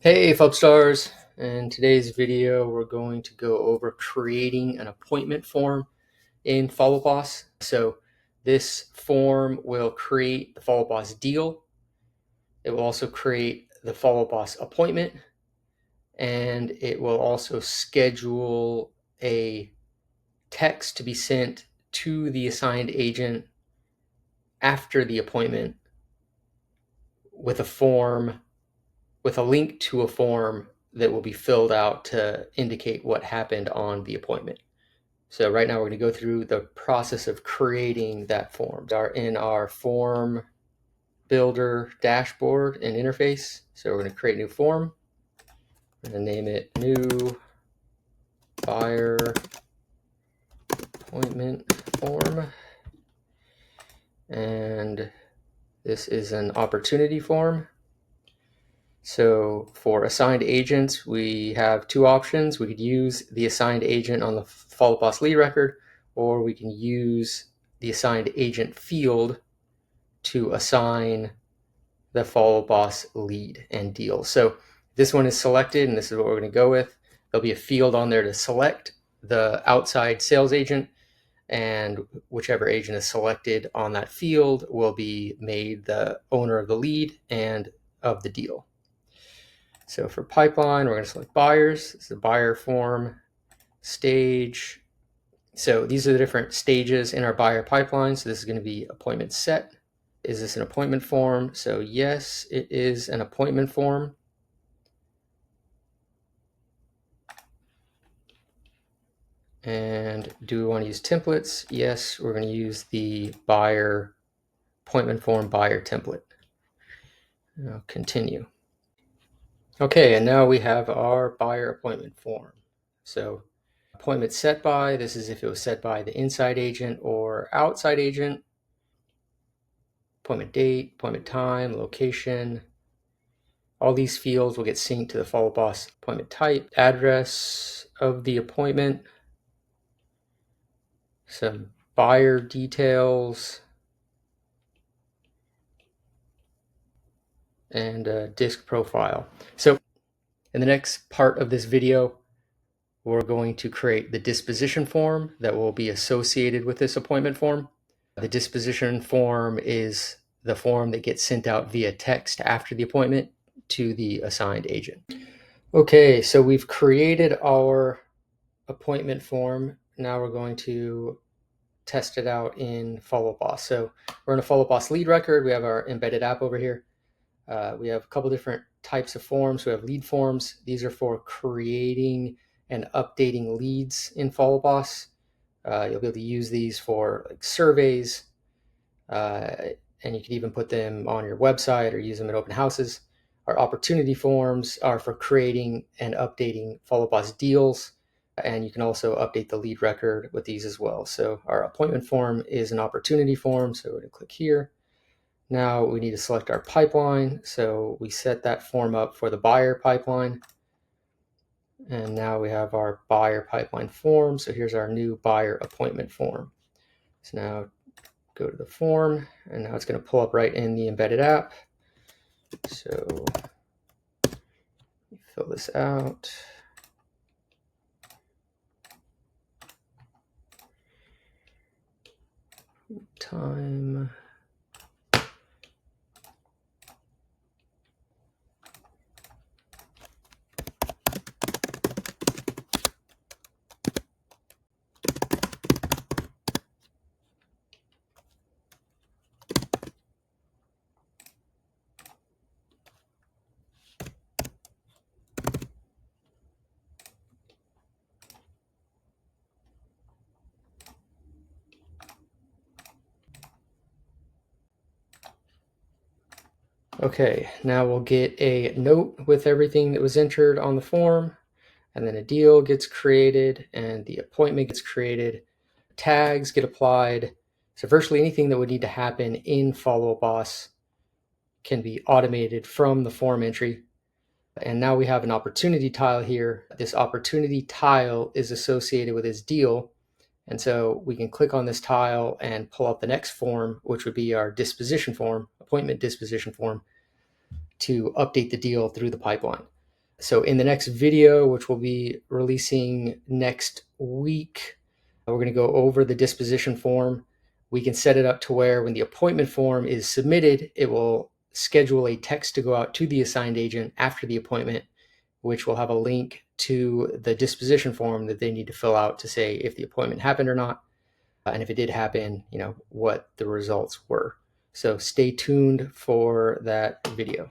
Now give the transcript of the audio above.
Hey Fubstars! In today's video we're going to go over creating an appointment form in Follow Boss. So this form will create the Follow Boss deal. It will also create the Follow Boss appointment, and it will also schedule a text to be sent to the assigned agent after the appointment with a link to a form that will be filled out to indicate what happened on the appointment. So right now we're going to go through the process of creating that form. We are in our form builder dashboard and interface. So we're going to create a new form. I'm going to name it new buyer appointment form. And this is an opportunity form. So for assigned agents, we have two options. We could use the assigned agent on the Follow Boss lead record, or we can use the assigned agent field to assign the Follow Boss lead and deal. So this one is selected, and this is what we're going to go with. There'll be a field on there to select the outside sales agent, and whichever agent is selected on that field will be made the owner of the lead and of the deal. So for pipeline, we're going to select buyers. This is a buyer form, stage. So these are the different stages in our buyer pipeline. So this is going to be appointment set. Is this an appointment form? So yes, it is an appointment form. And do we want to use templates? Yes, we're going to use the buyer appointment form buyer template. I'll continue. Okay, and now we have our buyer appointment form. So appointment set by, this is if it was set by the inside agent or outside agent. Appointment date, appointment time, location. All these fields will get synced to the Follow Boss appointment type, address of the appointment, some buyer details, and a disc profile. So in the next part of this video, we're going to create the disposition form that will be associated with this appointment form. The disposition form is the form that gets sent out via text after the appointment to the assigned agent. Okay, so we've created our appointment form. Now we're going to test it out in Follow Boss. So we're in a Follow Boss lead record. We have our embedded app over here. We have a couple different types of forms. We have lead forms. These are for creating and updating leads in Follow Boss. You'll be able to use these for like surveys, and you can even put them on your website or use them at open houses. Our opportunity forms are for creating and updating Follow Boss deals, and you can also update the lead record with these as well. So our appointment form is an opportunity form, so we're going to click here. Now we need to select our pipeline, so we set that form up for the buyer pipeline. And now we have our buyer pipeline form. So here's our new buyer appointment form. So now go to the form, and now it's going to pull up right in the embedded app. So fill this out. Time. Okay, now we'll get a note with everything that was entered on the form, and then a deal gets created, and the appointment gets created. Tags get applied. So virtually anything that would need to happen in Follow Boss can be automated from the form entry. And now we have an opportunity tile here. This opportunity tile is associated with this deal. And so we can click on this tile and pull up the next form, which would be our disposition form, appointment disposition form, to update the deal through the pipeline. So in the next video, which we'll be releasing next week, we're going to go over the disposition form. We can set it up to where when the appointment form is submitted, it will schedule a text to go out to the assigned agent after the appointment, which will have a link to the disposition form that they need to fill out to say if the appointment happened or not, and if it did happen, what the results were. So stay tuned for that video.